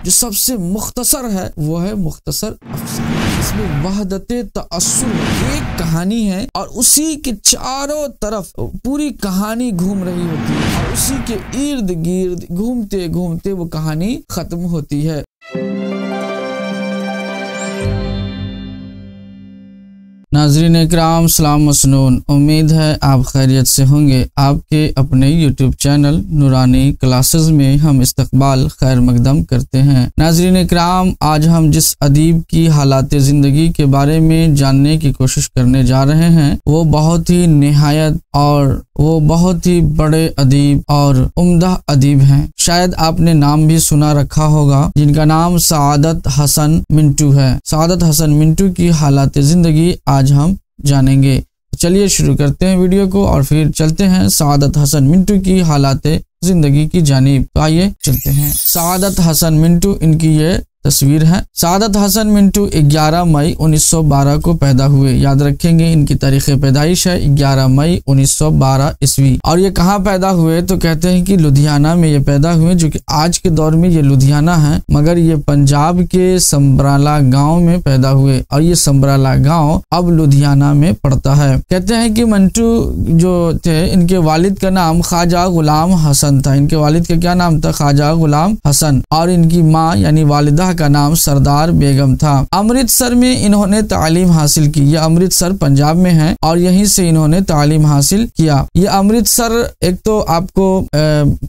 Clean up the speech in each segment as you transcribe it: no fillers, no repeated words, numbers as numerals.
जो सबसे मुख्तसर है वो है मुख्तसर अफसाना। इसमें वहदते तअस्सुर एक कहानी है और उसी के चारों तरफ पूरी कहानी घूम रही होती है और उसी के इर्द गिर्द घूमते घूमते वो कहानी खत्म होती है। नाज़रीन इकराम सलाम मसनून, उम्मीद है आप खैरियत से होंगे। आपके अपने YouTube चैनल नूरानी क्लासेस में हम इस्तकबाल खैर मकदम करते हैं। नाज़रीन इकराम, आज हम जिस अदीब की हालात ज़िंदगी के बारे में जानने की कोशिश करने जा रहे हैं वो बहुत ही निहायत और वो बहुत ही बड़े अदीब और उम्दा अदीब हैं। शायद आपने नाम भी सुना रखा होगा, जिनका नाम सआदत हसन मिंटू है। सआदत हसन मिंटू की हालात ज़िंदगी आज हम जानेंगे। चलिए शुरू करते हैं वीडियो को और फिर चलते हैं सआदत हसन मिंटू की हालात जिंदगी की जानिब। तो आइए चलते हैं। सआदत हसन मिंटू, इनकी ये तस्वीर है। सआदत हसन मिंटू 11 मई 1912 को पैदा हुए। याद रखेंगे इनकी तारीख पैदाइश है 11 मई 1912 ईस्वी। और ये कहाँ पैदा हुए तो कहते हैं कि लुधियाना में ये पैदा हुए, जो कि आज के दौर में ये लुधियाना है, मगर ये पंजाब के समराला गांव में पैदा हुए और ये समराला गांव अब लुधियाना में पड़ता है। कहते हैं कि मिंटू जो थे, इनके वालिद का नाम ख्वाजा गुलाम हसन था। इनके वालिद का क्या नाम था? ख्वाजा गुलाम हसन। और इनकी माँ यानी वालिदा का नाम सरदार बेगम था। अमृतसर में इन्होंने तालीम हासिल की। यह अमृतसर पंजाब में है और यहीं से इन्होंने तालीम हासिल किया। ये अमृतसर एक तो आपको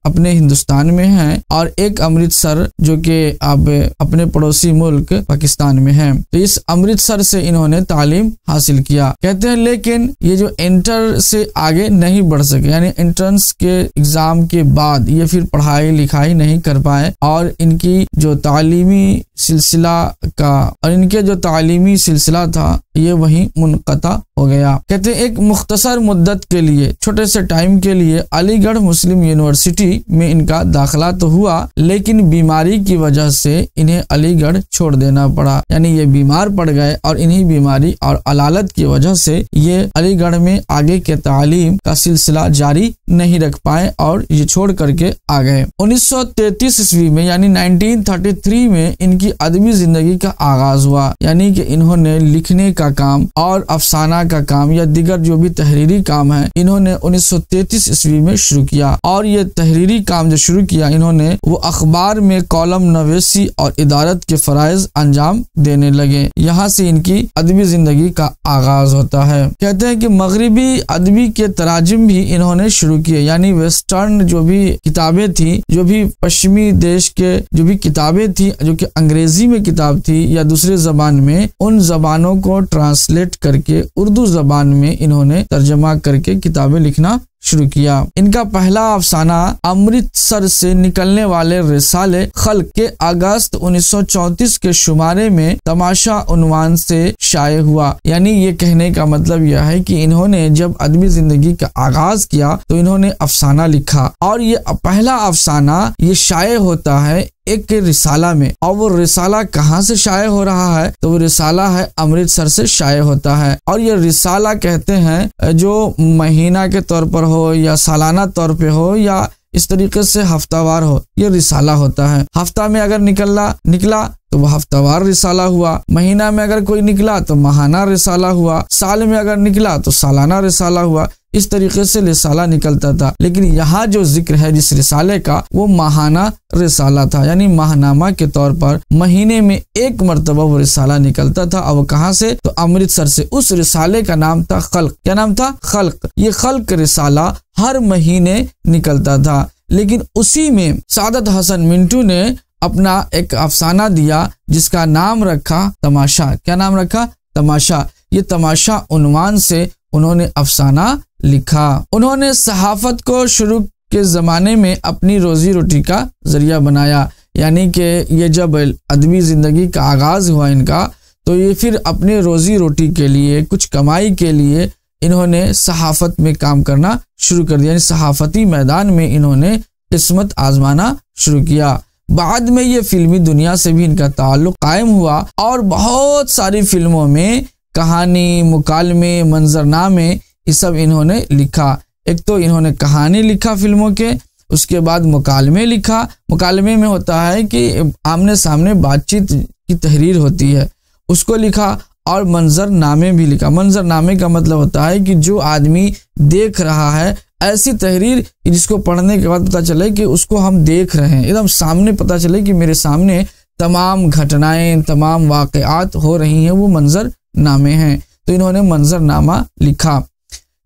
अपने हिंदुस्तान में है और एक अमृतसर जो कि अब अपने पड़ोसी मुल्क पाकिस्तान में है। तो इस अमृतसर से इन्होंने तालीम हासिल किया। कहते हैं लेकिन ये जो इंटर से आगे नहीं बढ़ सके, यानी एंट्रेंस के एग्जाम के बाद ये फिर पढ़ाई लिखाई नहीं कर पाए और इनकी जो तालीमी सिलसिला का और इनके जो तालीमी सिलसिला था ये वहीं मुनक़ता हो गया। कहते हैं एक मुख्तसर मुद्दत के लिए, छोटे से टाइम के लिए अलीगढ़ मुस्लिम यूनिवर्सिटी में इनका दाखिला तो हुआ, लेकिन बीमारी की वजह से इन्हें अलीगढ़ छोड़ देना पड़ा। यानी ये बीमार पड़ गए और इन्हीं बीमारी और अलालत की वजह से ये अलीगढ़ में आगे के तालीम का सिलसिला जारी नहीं रख पाए और ये छोड़ करके आ गए। 1933 ईस्वी में यानी 1933 में इनकी अदबी जिंदगी का आगाज हुआ। यानी कि इन्होंने लिखने का काम और अफसाना का काम या दिगर जो भी तहरीरी काम है इन्होंने 1933 ईस्वी में शुरू किया। और ये तहरीरी काम जो शुरू किया इन्होंने वो अखबार में कॉलम नवेसी और इदारत के फराइज अंजाम देने लगे। यहाँ से इनकी अदबी जिंदगी का आगाज होता है। कहते हैं कि मगरिबी अदबी के तराजिम भी इन्होंने शुरू किए। यानी वेस्टर्न जो भी किताबें थी, जो भी पश्चिमी देश के जो भी किताबें थी, जो कि अंग्रेजी में किताब थी या दूसरे जबान में, उन जबानों को ट्रांसलेट करके उर्दू जबान में इन्होंने तर्जमा करके किताबें लिखना शुरू किया। इनका पहला अफसाना अमृतसर से निकलने वाले रिसाले खल्क के अगस्त 1934 के शुमारे में तमाशा उन्वान से शाये हुआ। यानी ये कहने का मतलब यह है कि इन्होंने जब अदबी जिंदगी का आगाज किया तो इन्होंने अफसाना लिखा और ये पहला अफसाना ये शाये होता है एक रिसाला में। और वो रिसाला कहाँ से शाये हो रहा है तो वो रिसाला है अमृतसर से शाये होता है। और ये रिसाला कहते हैं जो महीना के तौर पर हो या सालाना तौर पे हो या इस तरीके से हफ्तावार हो, ये रिसाला होता है। हफ्ता में अगर निकला तो वो हफ्तावार रिसाला हुआ, महीना में अगर कोई निकला तो माहाना रिसाला हुआ, साल में अगर निकला तो सालाना रिसाला हुआ। इस तरीके से रिसाला निकलता था। लेकिन यहाँ जो जिक्र है जिस रिसाले का वो माहाना रिसाला था। यानी माहनामा के तौर पर महीने में एक मरतबा वो रिसाला निकलता था। और वो कहाँ से? तो अमृतसर से। उस रिसाले का नाम था खल्क। क्या नाम था? खल्क। ये खल्क रिसाला हर महीने निकलता था। लेकिन उसी में सआदत हसन मिंटू ने अपना एक अफसाना दिया जिसका नाम रखा तमाशा। क्या नाम रखा? तमाशा। ये तमाशा उन्वान से उन्होंने अफसाना लिखा। उन्होंने सहाफत को शुरू के ज़माने में अपनी रोजी रोटी का जरिया बनाया। यानी कि ये जब अदबी ज़िंदगी का आगाज़ हुआ इनका, तो ये फिर अपने रोजी रोटी के लिए, कुछ कमाई के लिए इन्होंने सहाफत में काम करना शुरू कर दिया। यानी सहाफती मैदान में इन्होंने किस्मत आजमाना शुरू किया। बाद में ये फिल्मी दुनिया से भी इनका ताल्लुक कायम हुआ और बहुत सारी फिल्मों में कहानी, मुकालमे, मंजरनामे ये सब इन्होंने लिखा। एक तो इन्होंने कहानी लिखा फिल्मों के, उसके बाद मुकालमे लिखा। मुकालमे में होता है कि आमने सामने बातचीत की तहरीर होती है, उसको लिखा। और मंजरनामे भी लिखा। मंजरनामे का मतलब होता है कि जो आदमी देख रहा है ऐसी तहरीर जिसको पढ़ने के बाद पता चले कि उसको हम देख रहे हैं, एकदम सामने पता चले कि मेरे सामने तमाम घटनाएं, तमाम वाक़यात हो रही हैं, वो मंजरनामे हैं। तो इन्होंने मंजरनामा लिखा।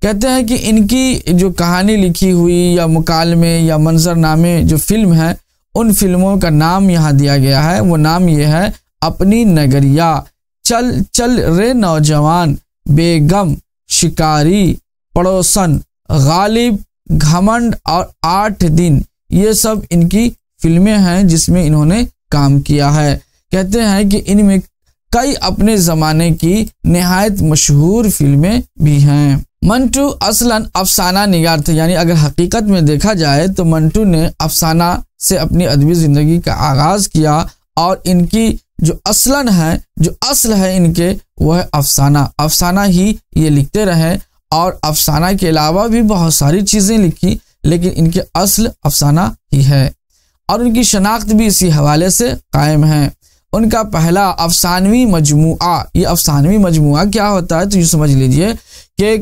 कहते हैं कि इनकी जो कहानी लिखी हुई या मुकालमे या मंजरनामे जो फिल्म है, उन फिल्मों का नाम यहाँ दिया गया है। वो नाम ये है अपनी नगरिया, चल चल रे नौजवान, बेगम, शिकारी, पड़ोसन, गालिब, घमंड और 8 दिन। ये सब इनकी फिल्में हैं जिसमें इन्होंने काम किया है। कहते हैं कि इनमें कई अपने ज़माने की निहायत मशहूर फिल्में भी हैं। मंटू असलन अफसाना निगार थे, यानी अगर हकीकत में देखा जाए तो मंटू ने अफसाना से अपनी अदबी ज़िंदगी का आगाज़ किया। और इनकी जो असलन है, जो असल है इनके, वह है अफसाना। अफसाना ही ये लिखते रहे और अफसाना के अलावा भी बहुत सारी चीज़ें लिखी, लेकिन इनके असल अफसाना ही है। और उनकी शनाख्त भी इसी हवाले से कायम है। उनका पहला अफसानवी मजमुआ, ये अफसानवी मजमुआ क्या होता है तो ये समझ लीजिए कि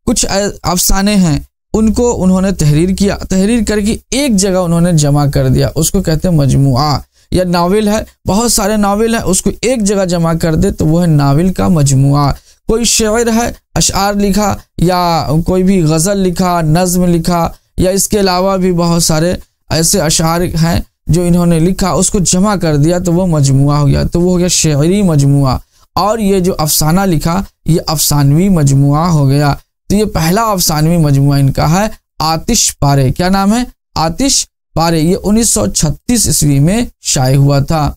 कुछ अफसाने हैं, उनको उन्होंने तहरीर किया, तहरीर करके एक जगह उन्होंने जमा कर दिया, उसको कहते हैं मजमुआ। या नावल है, बहुत सारे नावल है, उसको एक जगह जमा कर दे तो वह नावल का मजमुआ। कोई शेर है, अशआर लिखा, या कोई भी गज़ल लिखा, नज़्म लिखा, या इसके अलावा भी बहुत सारे ऐसे अशआर हैं जो इन्होंने लिखा, उसको जमा कर दिया तो वह मजमुआ हो गया, तो वो हो गया शेरी मजमुआ। और ये जो अफसाना लिखा, ये अफसानवी मजमुआ हो गया। तो ये पहला अफसानवी मजमुआ इनका है आतिश पारे। क्या नाम है? आतिश पारे। ये 1936 ईस्वी में शाये हुआ था।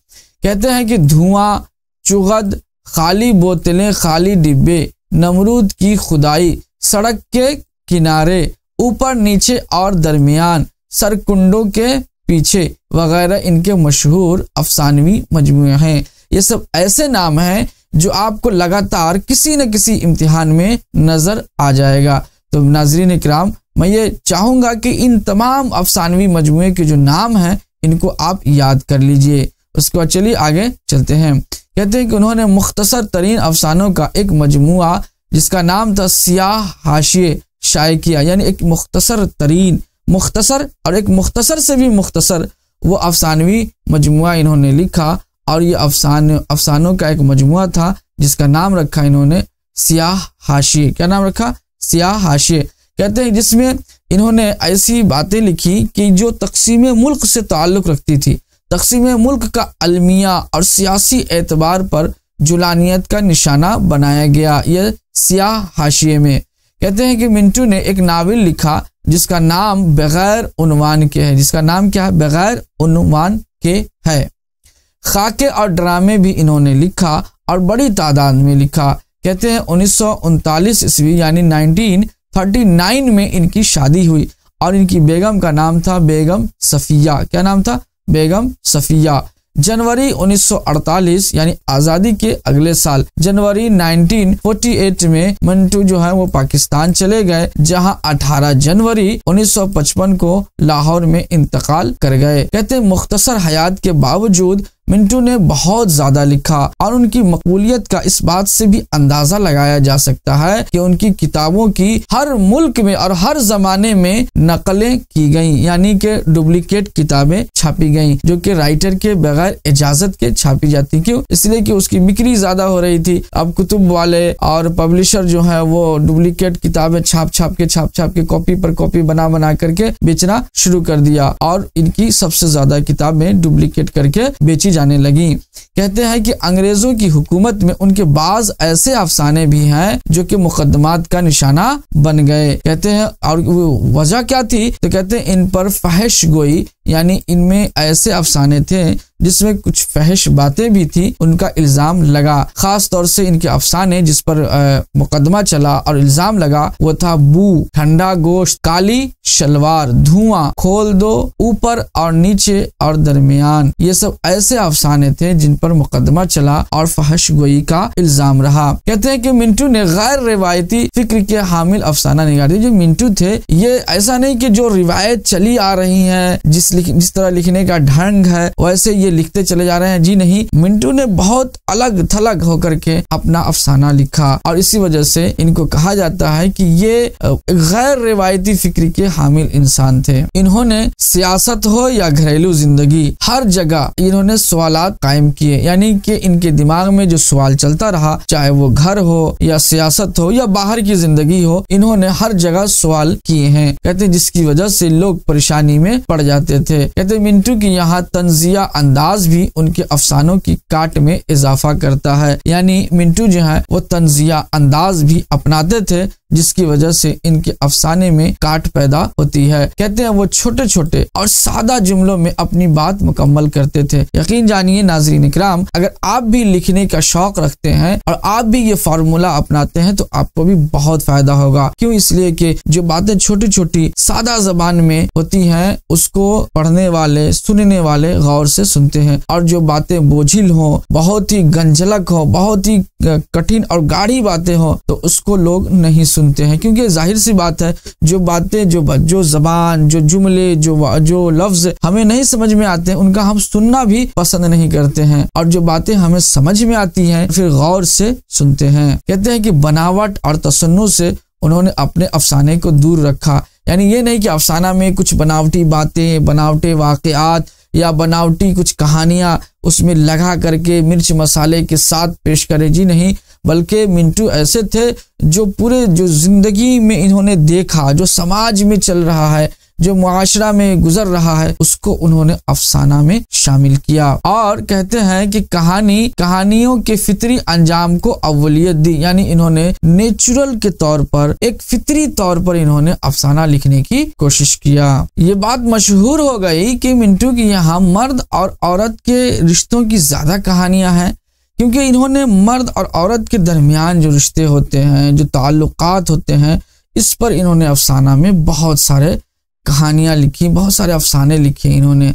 कहते हैं कि धुआं, चुगद, खाली बोतलें, खाली डिब्बे, नमरूद की खुदाई, सड़क के किनारे, ऊपर नीचे और दरमियान, सरकुंडों के पीछे वगैरह इनके मशहूर अफसानवी मजमुए हैं। ये सब ऐसे नाम हैं जो आपको लगातार किसी न किसी इम्तिहान में नजर आ जाएगा। तो नाज़रीन इकराम, मैं ये चाहूँगा कि इन तमाम अफसानवी मजमुए के जो नाम हैं इनको आप याद कर लीजिए। उसके बाद चलिए आगे चलते हैं। कहते हैं कि उन्होंने मुख्तसर तरीन अफसानों का एक मजमुआ जिसका नाम था सियाह हाशिए शाये किया। यानी एक मुख्तसर तरीन, मुख्तसर और एक मुख्तसर से भी मुख्तसर वो अफसानवी मजमुआ इन्होंने लिखा। और ये अफसानों का एक मजमुआ था जिसका नाम रखा इन्होंने सियाह हाशिए। क्या नाम रखा? सियाह हाशिए। कहते हैं जिसमें इन्होंने ऐसी बातें लिखी कि जो तक़सीम मुल्क से ताल्लुक़ रखती थी, तक़सीम मुल्क का अलमिया और सियासी एतबार पर जुलानियत का निशाना बनाया गया ये सियाह हाशिए में। कहते हैं कि मिंटू ने एक नावल लिखा जिसका नाम बगैर उन्वान के है। जिसका नाम क्या है? बगैर उन्वान के है। खाके और ड्रामे भी इन्होंने लिखा और बड़ी तादाद में लिखा। कहते हैं 1939 ईस्वी यानी 1939 में इनकी शादी हुई और इनकी बेगम का नाम था बेगम सफ़िया। क्या नाम था? बेगम सफ़िया। जनवरी 1948 यानी आज़ादी के अगले साल जनवरी 1948 में मंटू जो है वो पाकिस्तान चले गए, जहां 18 जनवरी 1955 को लाहौर में इंतकाल कर गए। कहते हैं मुख्तसर हयात के बावजूद मिंटू ने बहुत ज्यादा लिखा और उनकी मकबूलियत का इस बात से भी अंदाजा लगाया जा सकता है कि उनकी किताबों की हर मुल्क में और हर जमाने में नकलें की गईं, यानी कि डुप्लीकेट किताबें छापी गईं जो कि राइटर के बगैर इजाजत के छापी जाती। क्यों? इसलिए कि उसकी बिक्री ज्यादा हो रही थी। अब कुतुब वाले और पब्लिशर जो है वो डुप्लीकेट किताबें छाप छाप के कॉपी पर कॉपी बना करके बेचना शुरू कर दिया और इनकी सबसे ज्यादा किताबें डुप्लीकेट करके बेची जाने लगी। कहते हैं कि अंग्रेजों की हुकूमत में उनके बाज ऐसे अफसाने भी हैं जो कि मुकदमात का निशाना बन गए। कहते हैं और वजह क्या थी? तो कहते हैं इन पर फहश गोई यानी इनमें ऐसे अफसाने थे जिसमें कुछ फहश बातें भी थी, उनका इल्जाम लगा। खास तौर से इनके अफसाने जिस पर मुकदमा चला और इल्जाम लगा वो था बू, ठंडा गोश्त, काली शलवार, धुआं, खोल दो, ऊपर और नीचे और दरमियान। ये सब ऐसे अफसाने थे जिन पर मुकदमा चला और फहश गोई का इल्जाम रहा। कहते हैं कि मिंटू ने गैर रिवायती फिक्र के हामिल अफसाना निगार। जो मिंटू थे ये ऐसा नहीं कि जो रिवायत चली आ रही है, जिस तरह लिखने का ढंग है वैसे ये लिखते चले जा रहे हैं। जी नहीं, मिंटू ने बहुत अलग थलग होकर के अपना अफसाना लिखा और इसी वजह से इनको कहा जाता है कि ये गैर रिवायती फिक्र के हामिल इंसान थे। इन्होंने सियासत हो या घरेलू जिंदगी हर जगह इन्होंने सवालात कायम किए, यानी कि इनके दिमाग में जो सवाल चलता रहा, चाहे वो घर हो या सियासत हो या बाहर की जिंदगी हो, इन्होंने हर जगह सवाल किए हैं। कहते जिसकी वजह से लोग परेशानी में पड़ जाते थे। कहते मिंटू की यहाँ तंजिया अंदाज भी उनके अफसानों की काट में इजाफा करता है, यानी मिंटू जो है वो तंजिया अंदाज भी अपनाते थे जिसकी वजह से इनके अफसाने में काट पैदा होती है। कहते हैं वो छोटे छोटे और सादा जुमलों में अपनी बात मुकम्मल करते थे। यकीन जानिए नाज़रीन इकराम, अगर आप भी लिखने का शौक रखते हैं और आप भी ये फार्मूला अपनाते हैं तो आपको भी बहुत फायदा होगा। क्यों? इसलिए कि जो बातें छोटी छोटी सादा जबान में होती हैं उसको पढ़ने वाले सुनने वाले गौर से सुनते हैं, और जो बातें बोझिल हो, बहुत ही गंजलक हो, बहुत ही कठिन और गाढ़ी बातें हो तो उसको लोग नहीं सुनते हैं। क्योंकि जाहिर सी बात है जो बातें जो जबान, जो जुमले, जो लफ्ज हमें नहीं समझ में आते हैं उनका हम सुनना भी पसंद नहीं करते हैं, और जो बातें हमें समझ में आती हैं फिर गौर से सुनते हैं। कहते हैं कि बनावट और तसन्नु से उन्होंने अपने अफसाने को दूर रखा, यानी ये नहीं कि अफसाना में कुछ बनावटी बातें, बनावटी वाकयात या बनावटी कुछ कहानियां उसमें लगा करके मिर्च मसाले के साथ पेश करे। जी नहीं, बल्कि मिंटू ऐसे थे जो पूरे जो जिंदगी में इन्होंने देखा, जो समाज में चल रहा है, जो मुआशरा में गुजर रहा है, उसको उन्होंने अफसाना में शामिल किया। और कहते हैं कि कहानियों के फितरी अंजाम को अव्वलियत दी, यानी इन्होंने नेचुरल के तौर पर, एक फितरी तौर पर इन्होंने अफसाना लिखने की कोशिश किया। ये बात मशहूर हो गई कि मिंटू की यहाँ मर्द और औरत के रिश्तों की ज्यादा कहानियां हैं, क्योंकि इन्होंने मर्द और औरत के दरमियान जो रिश्ते होते हैं, जो ताल्लुकात होते हैं, इस पर इन्होंने अफसाना में बहुत सारे कहानियां लिखी, बहुत सारे अफसाने लिखे इन्होंने,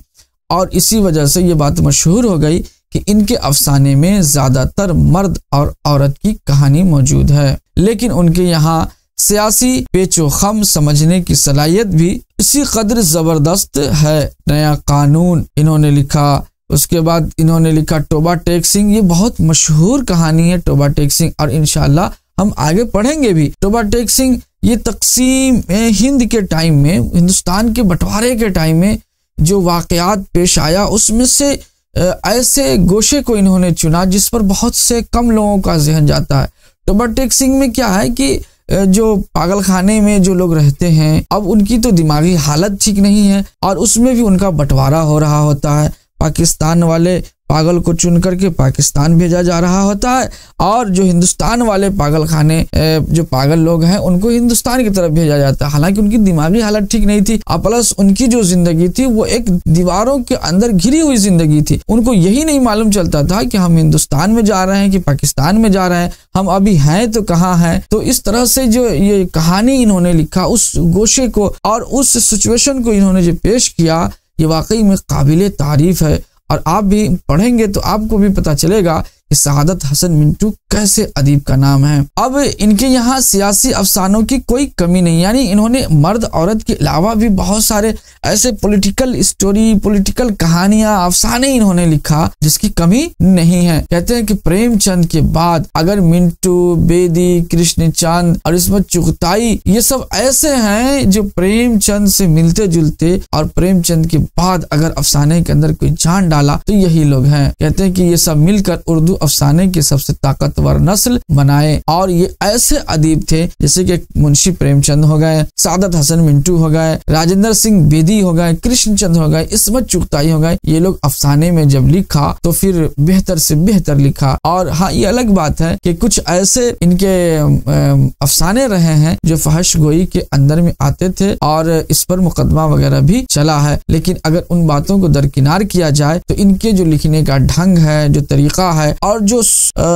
और इसी वजह से ये बात मशहूर हो गई कि इनके अफसाने में ज्यादातर मर्द और औरत की कहानी मौजूद है। लेकिन उनके यहाँ सियासी पेचो खम समझने की सलाहियत भी इसी कदर जबरदस्त है। नया कानून इन्होंने लिखा, उसके बाद इन्होंने लिखा टोबा टेक सिंह। ये बहुत मशहूर कहानी है टोबा टेक सिंह, और इंशाल्लाह हम आगे पढ़ेंगे भी। टोबा टेक सिंह ये तकसीम हिंद के टाइम में, हिंदुस्तान के बंटवारे के टाइम में जो वाकयात पेश आया उसमें से ऐसे गोशे को इन्होंने चुना जिस पर बहुत से कम लोगों का जहन जाता है। टोबा टेक सिंह में क्या है कि जो पागल खाने में जो लोग रहते हैं, अब उनकी तो दिमागी हालत ठीक नहीं है और उसमें भी उनका बंटवारा हो रहा होता है। पाकिस्तान वाले पागल को चुन करके पाकिस्तान भेजा जा रहा होता है, और जो हिंदुस्तान वाले पागल खाने जो पागल लोग हैं उनको हिंदुस्तान की तरफ भेजा जाता है। हालांकि उनकी दिमागी हालत ठीक नहीं थी, और प्लस उनकी जो जिंदगी थी वो एक दीवारों के अंदर घिरी हुई जिंदगी थी। उनको यही नहीं मालूम चलता था कि हम हिंदुस्तान में जा रहे हैं कि पाकिस्तान में जा रहे हैं, हम अभी हैं तो कहाँ हैं। तो इस तरह से जो ये कहानी इन्होंने लिखा, उस गोशे को और उस सिचुएशन को इन्होंने जो पेश किया, ये वाकई में काबिले तारीफ है। और आप भी पढ़ेंगे तो आपको भी पता चलेगा कि सआदत हसन मिंटू कैसे अदीब का नाम है। अब इनके यहाँ सियासी अफसानों की कोई कमी नहीं, यानी इन्होंने मर्द औरत के अलावा भी बहुत सारे ऐसे पॉलिटिकल स्टोरी, पॉलिटिकल कहानियां, अफसाने इन्होंने लिखा जिसकी कमी नहीं है। कहते हैं कि प्रेमचंद के बाद अगर मिंटू, बेदी, कृष्णचंद और इसमें चुगताई, ये सब ऐसे हैं जो प्रेमचंद से मिलते जुलते, और प्रेमचंद के बाद अगर अफसाने के अंदर कोई जान डाला तो यही लोग हैं। कहते हैं कि ये सब मिलकर उर्दू अफसाने की सबसे ताकतवर नस्ल बनाए। और ये ऐसे अदीब थे जैसे कि मुंशी प्रेमचंद हो गए, सादत हसन मिंटू हो गए, राजेंद्र सिंह बेदी हो गए, कृष्णचंद हो गए, इस्मत चुगताई हो गए। ये लोग अफसाने में जब लिखा तो फिर बेहतर से बेहतर लिखा। और हाँ, ये अलग बात है कि कुछ ऐसे इनके अफसाने रहे हैं जो फहश गोई के अंदर में आते थे और इस पर मुकदमा वगैरह भी चला है। लेकिन अगर उन बातों को दरकिनार किया जाए तो इनके जो लिखने का ढंग है, जो तरीका है और जो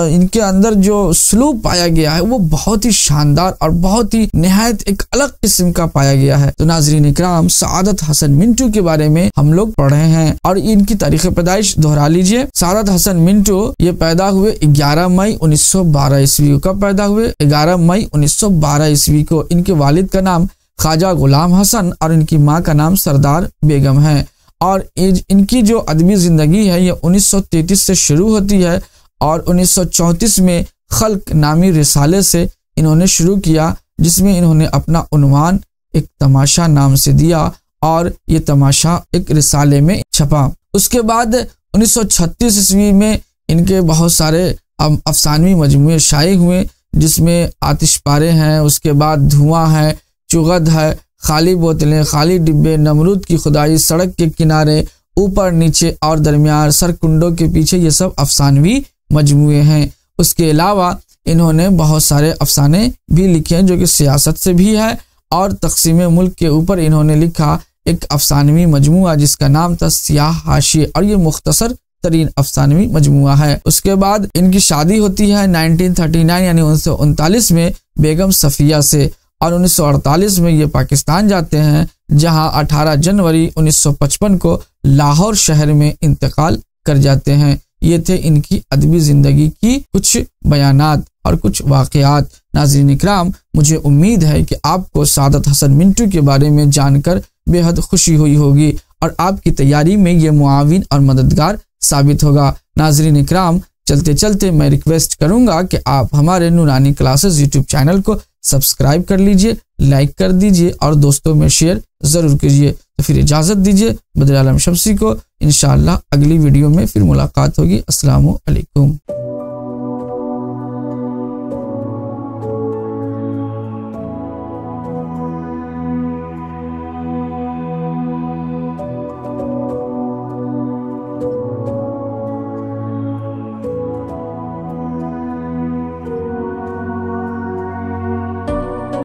इनके अंदर जो सलूक पाया गया है वो बहुत ही शानदार और बहुत ही निहायत एक अलग किस्म का पाया गया है। तो नाज़रीन इकराम, सादत हसन मिंटू के बारे में हम लोग पढ़े हैं और इनकी तारीख पैदाइश दोहरा लीजिए। सादत हसन मिंटू ये पैदा हुए 11 मई 1912 ईस्वी को। कब पैदा हुए? 11 मई 1912 ईस्वी को। इनके वालिद का नाम ख्वाजा गुलाम हसन और इनकी माँ का नाम सरदार बेगम है। और इनकी जो अदबी जिंदगी है ये 1933 से शुरू होती है और 1934 में खल्क नामी रिसाले से इन्होंने शुरू किया, जिसमें इन्होंने अपना उन्वान एक तमाशा नाम से दिया और ये तमाशा एक रिसाले में छपा। उसके बाद 1936 ईस्वी में इनके बहुत सारे अफसानवी मजमूए शाये हुए, जिसमें आतिशपारे हैं, उसके बाद धुआं है, चुगद है, खाली बोतलें, खाली डिब्बे, नमरूद की खुदाई, सड़क के किनारे, ऊपर नीचे और दरमियान, सरकुंडों के पीछे, ये सब अफसानवी मजमूए हैं। उसके अलावा इन्होंने बहुत सारे अफसाने भी लिखे हैं जो कि सियासत से भी है और तक़सीम मुल्क के ऊपर इन्होंने लिखा एक अफसानवी मजमुआ जिसका नाम था सियाह हाशिए और ये मुख्तसर तरीन अफसानवी मजमुआ है। उसके बाद इनकी शादी होती है 1939 यानी 1939 में बेगम सफिया से और 1948 में ये पाकिस्तान जाते हैं, जहां 18 जनवरी 1955 को लाहौर शहर में इंतकाल कर जाते हैं। ये थे इनकी अदबी जिंदगी की कुछ बयानात और कुछ वाक़यात। नाज़रीन इकराम, मुझे उम्मीद है कि आपको सादत हसन मिंटू के बारे में जानकर बेहद खुशी हुई होगी और आपकी तैयारी में ये मुआविन और मददगार साबित होगा। नाज़रीन इकराम, चलते चलते मैं रिक्वेस्ट करूंगा कि आप हमारे नूरानी क्लासेस यूट्यूब चैनल को सब्सक्राइब कर लीजिए, लाइक कर दीजिए और दोस्तों में शेयर ज़रूर कीजिए। तो फिर इजाज़त दीजिए बदर आलम शमसी को। इंशाअल्लाह अगली वीडियो में फिर मुलाकात होगी। अस्सलामु अलैकुम।